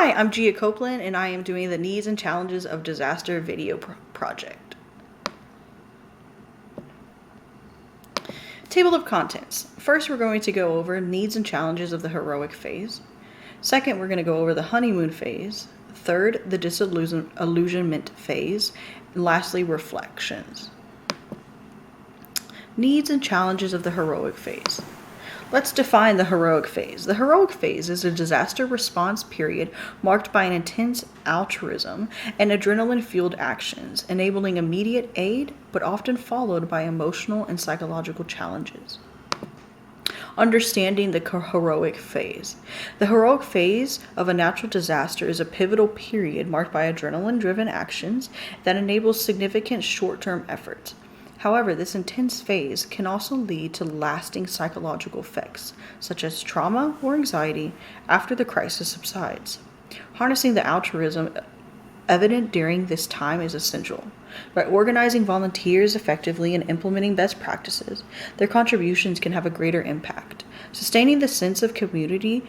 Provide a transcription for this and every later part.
Hi, I'm Gia Copeland, and I am doing the Needs and Challenges of Disaster video project. Table of contents. First, we're going to go over needs and challenges of the heroic phase. Second, we're going to go over the honeymoon phase. Third, the disillusionment phase. And lastly, reflections. Needs and challenges of the heroic phase. Let's define the heroic phase. The heroic phase is a disaster response period marked by an intense altruism and adrenaline-fueled actions, enabling immediate aid, but often followed by emotional and psychological challenges. Understanding the heroic phase. The heroic phase of a natural disaster is a pivotal period marked by adrenaline-driven actions that enables significant short-term efforts. However, this intense phase can also lead to lasting psychological effects, such as trauma or anxiety after the crisis subsides. Harnessing the altruism evident during this time is essential. By organizing volunteers effectively and implementing best practices, their contributions can have a greater impact. Sustaining the sense of community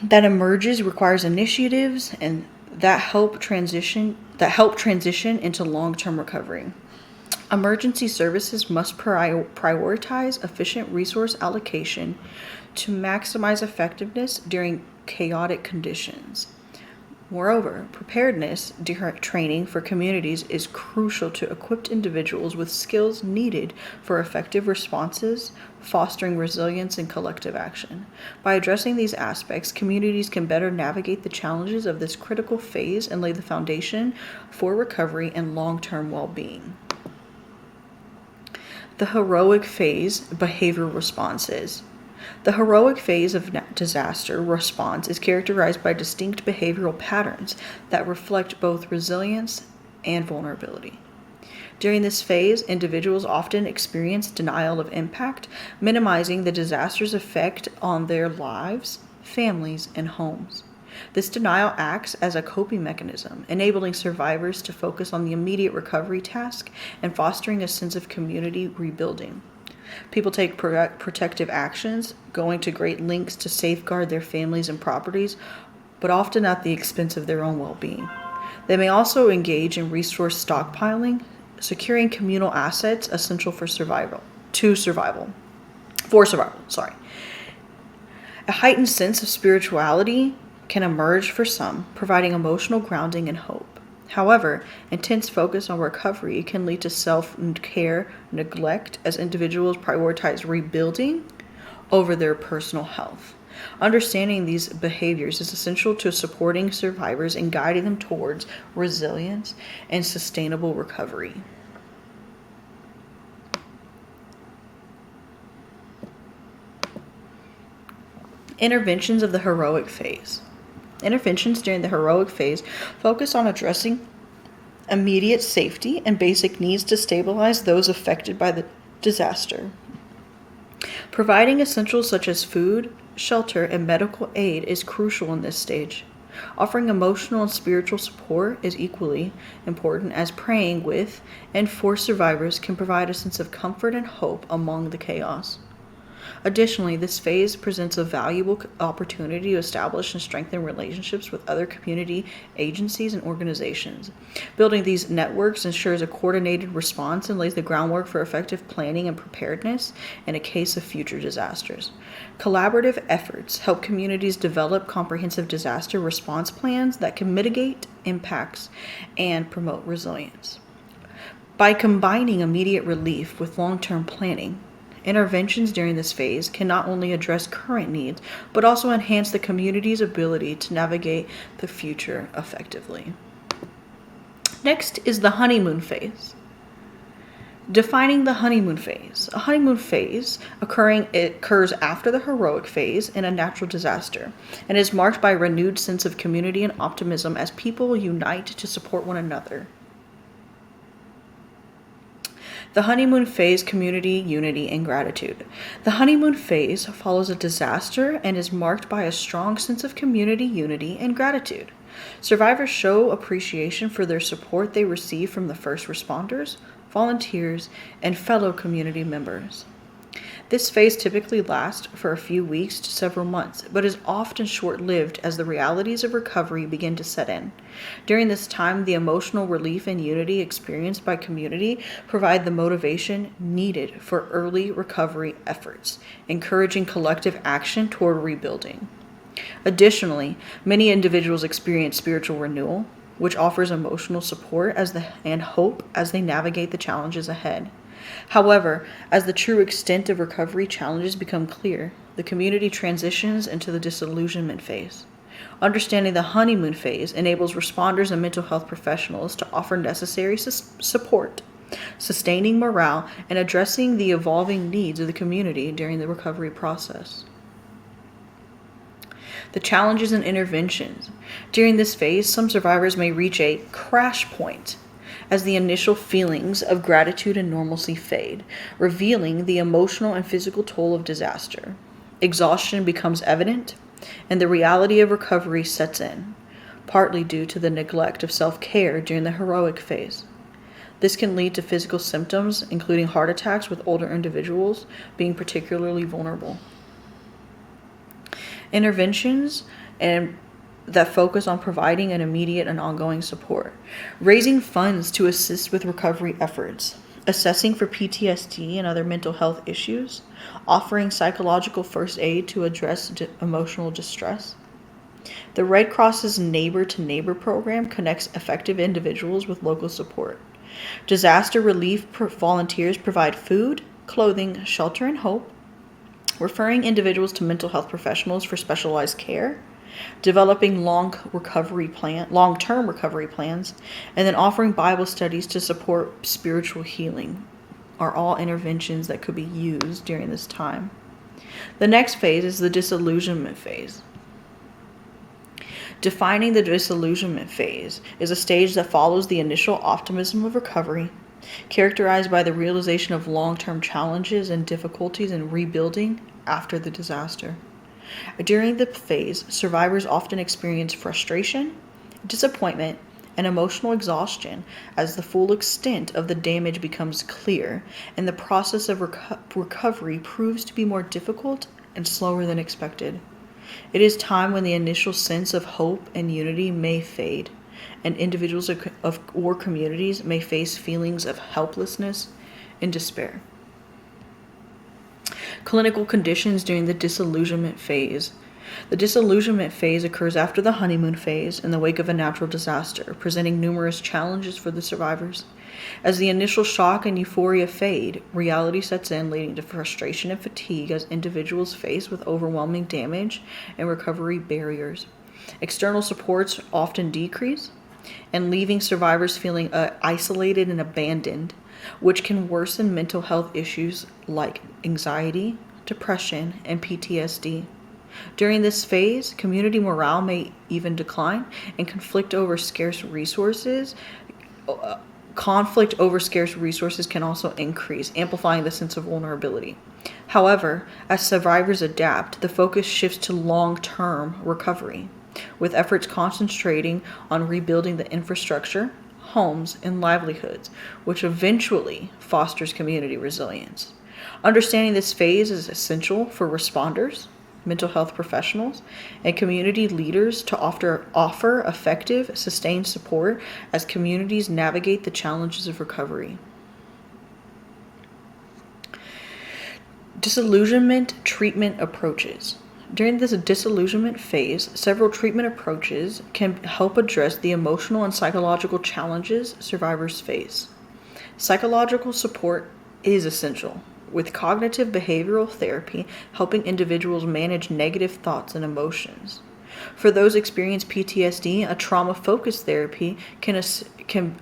that emerges requires initiatives and that help transition into long-term recovery. Emergency services must prioritize efficient resource allocation to maximize effectiveness during chaotic conditions. Moreover, preparedness training for communities is crucial to equip individuals with skills needed for effective responses, fostering resilience and collective action. By addressing these aspects, communities can better navigate the challenges of this critical phase and lay the foundation for recovery and long-term well-being. The heroic phase behavioral responses. The heroic phase of disaster response is characterized by distinct behavioral patterns that reflect both resilience and vulnerability. During this phase, individuals often experience denial of impact, minimizing the disaster's effect on their lives, families, and homes. This denial acts as a coping mechanism, enabling survivors to focus on the immediate recovery task and fostering a sense of community rebuilding. People take protective actions, going to great lengths to safeguard their families and properties, but often at the expense of their own well-being. They may also engage in resource stockpiling, securing communal assets essential for survival. A heightened sense of spirituality can emerge for some, providing emotional grounding and hope. However, intense focus on recovery can lead to self-care neglect as individuals prioritize rebuilding over their personal health. Understanding these behaviors is essential to supporting survivors and guiding them towards resilience and sustainable recovery. Interventions of the heroic phase. Interventions during the heroic phase focus on addressing immediate safety and basic needs to stabilize those affected by the disaster. Providing essentials such as food, shelter, and medical aid is crucial in this stage. Offering emotional and spiritual support is equally important, as praying with and for survivors can provide a sense of comfort and hope among the chaos. Additionally, this phase presents a valuable opportunity to establish and strengthen relationships with other community agencies and organizations. Building these networks ensures a coordinated response and lays the groundwork for effective planning and preparedness in a case of future disasters. Collaborative efforts help communities develop comprehensive disaster response plans that can mitigate impacts and promote resilience. By combining immediate relief with long-term planning, interventions during this phase can not only address current needs, but also enhance the community's ability to navigate the future effectively. Next is the honeymoon phase. Defining the honeymoon phase. A honeymoon phase occurs after the heroic phase in a natural disaster and is marked by a renewed sense of community and optimism as people unite to support one another. The honeymoon phase, community, unity, and gratitude. The honeymoon phase follows a disaster and is marked by a strong sense of community, unity, and gratitude. Survivors show appreciation for their support they receive from the first responders, volunteers, and fellow community members. This phase typically lasts for a few weeks to several months, but is often short-lived as the realities of recovery begin to set in. During this time, the emotional relief and unity experienced by community provide the motivation needed for early recovery efforts, encouraging collective action toward rebuilding. Additionally, many individuals experience spiritual renewal, which offers emotional support and hope as they navigate the challenges ahead. However, as the true extent of recovery challenges become clear, the community transitions into the disillusionment phase. Understanding the honeymoon phase enables responders and mental health professionals to offer necessary support, sustaining morale, and addressing the evolving needs of the community during the recovery process. The challenges and interventions. During this phase, some survivors may reach a crash point as the initial feelings of gratitude and normalcy fade, revealing the emotional and physical toll of disaster. Exhaustion becomes evident, and the reality of recovery sets in, partly due to the neglect of self-care during the heroic phase. This can lead to physical symptoms, including heart attacks, with older individuals being particularly vulnerable. Interventions that focus on providing an immediate and ongoing support, raising funds to assist with recovery efforts, assessing for PTSD and other mental health issues, offering psychological first aid to address emotional distress. The Red Cross's Neighbor to Neighbor program connects affected individuals with local support. Disaster relief volunteers provide food, clothing, shelter, and hope, referring individuals to mental health professionals for specialized care, developing long-term recovery plans, and then offering Bible studies to support spiritual healing are all interventions that could be used during this time. The next phase is the disillusionment phase. Defining the disillusionment phase is a stage that follows the initial optimism of recovery, characterized by the realization of long-term challenges and difficulties in rebuilding after the disaster. During the phase, survivors often experience frustration, disappointment, and emotional exhaustion as the full extent of the damage becomes clear, and the process of recovery proves to be more difficult and slower than expected. It is time when the initial sense of hope and unity may fade, and individuals or communities may face feelings of helplessness and despair. Clinical conditions during the disillusionment phase. The disillusionment phase occurs after the honeymoon phase in the wake of a natural disaster, presenting numerous challenges for the survivors. As the initial shock and euphoria fade, reality sets in, leading to frustration and fatigue as individuals face with overwhelming damage and recovery barriers. External supports often decrease, and leaving survivors feeling isolated and abandoned, which can worsen mental health issues like anxiety, depression, and PTSD. During this phase, community morale may even decline, and conflict over scarce resources can also increase, amplifying the sense of vulnerability. However, as survivors adapt, the focus shifts to long-term recovery, with efforts concentrating on rebuilding the infrastructure, homes, and livelihoods, which eventually fosters community resilience. Understanding this phase is essential for responders, mental health professionals, and community leaders to offer effective, sustained support as communities navigate the challenges of recovery. Disillusionment treatment approaches. During this disillusionment phase, several treatment approaches can help address the emotional and psychological challenges survivors face. Psychological support is essential, with cognitive behavioral therapy helping individuals manage negative thoughts and emotions. For those experiencing PTSD, a trauma-focused therapy can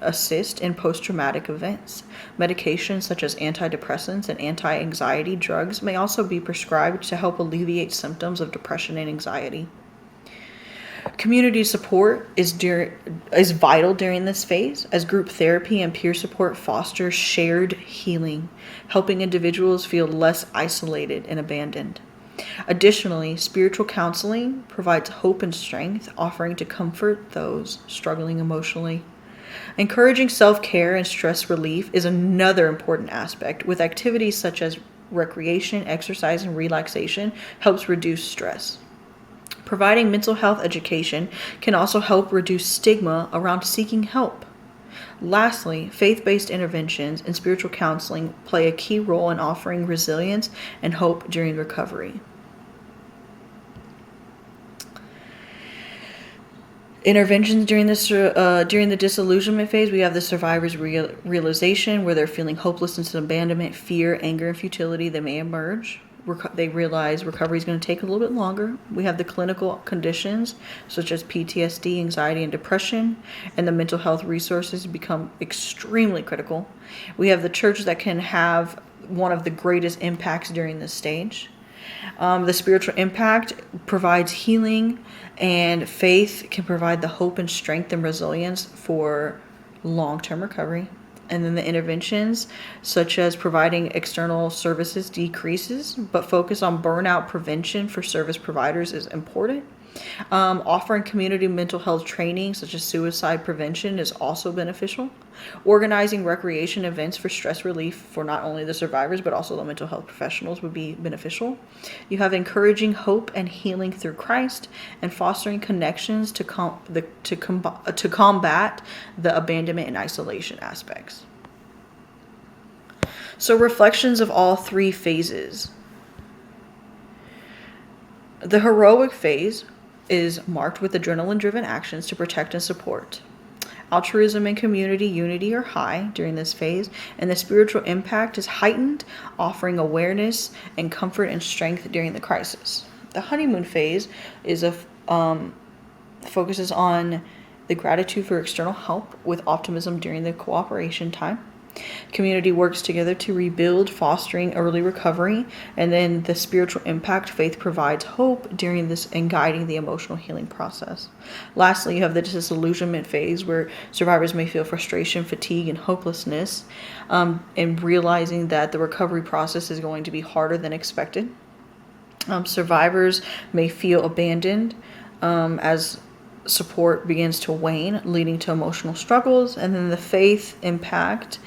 assist in post-traumatic events. Medications such as antidepressants and anti-anxiety drugs may also be prescribed to help alleviate symptoms of depression and anxiety. Community support is vital during this phase, as group therapy and peer support foster shared healing, helping individuals feel less isolated and abandoned. Additionally, spiritual counseling provides hope and strength, offering to comfort those struggling emotionally. Encouraging self-care and stress relief is another important aspect, with activities such as recreation, exercise, and relaxation helps reduce stress. Providing mental health education can also help reduce stigma around seeking help. Lastly, faith-based interventions and spiritual counseling play a key role in offering resilience and hope during recovery. Interventions during the disillusionment phase, we have the survivor's realization, where they're feeling hopelessness and abandonment, fear, anger, and futility that may emerge. They realize recovery is going to take a little bit longer. We have the clinical conditions such as PTSD, anxiety, and depression, and the mental health resources become extremely critical. We have the church that can have one of the greatest impacts during this stage. The spiritual impact provides healing, and faith can provide the hope and strength and resilience for long-term recovery. And then the interventions, such as providing external services, decreases, but focus on burnout prevention for service providers is important. Offering community mental health training, such as suicide prevention, is also beneficial. Organizing recreation events for stress relief for not only the survivors, but also the mental health professionals would be beneficial. You have encouraging hope and healing through Christ, and fostering connections to combat the abandonment and isolation aspects. So, reflections of all three phases. The heroic phase is marked with adrenaline-driven actions to protect and support. Altruism and community unity are high during this phase, and the spiritual impact is heightened, offering awareness and comfort and strength during the crisis. The honeymoon phase is focuses on the gratitude for external help with optimism during the cooperation time. Community works together to rebuild, fostering early recovery, and then the spiritual impact, faith provides hope during this and guiding the emotional healing process. Lastly, you have the disillusionment phase, where survivors may feel frustration, fatigue, and hopelessness, and realizing that the recovery process is going to be harder than expected. Survivors may feel abandoned as support begins to wane, leading to emotional struggles. And then the faith impact,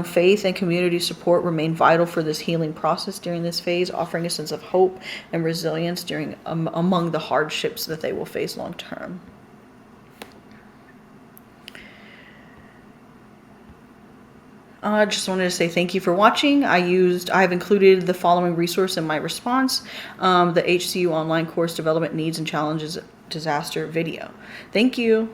faith and community support remain vital for this healing process during this phase, offering a sense of hope and resilience during among the hardships that they will face long term. I just wanted to say thank you for watching. I've included the following resource in my response, the HCU online course Development Needs and Challenges Disaster video. Thank you.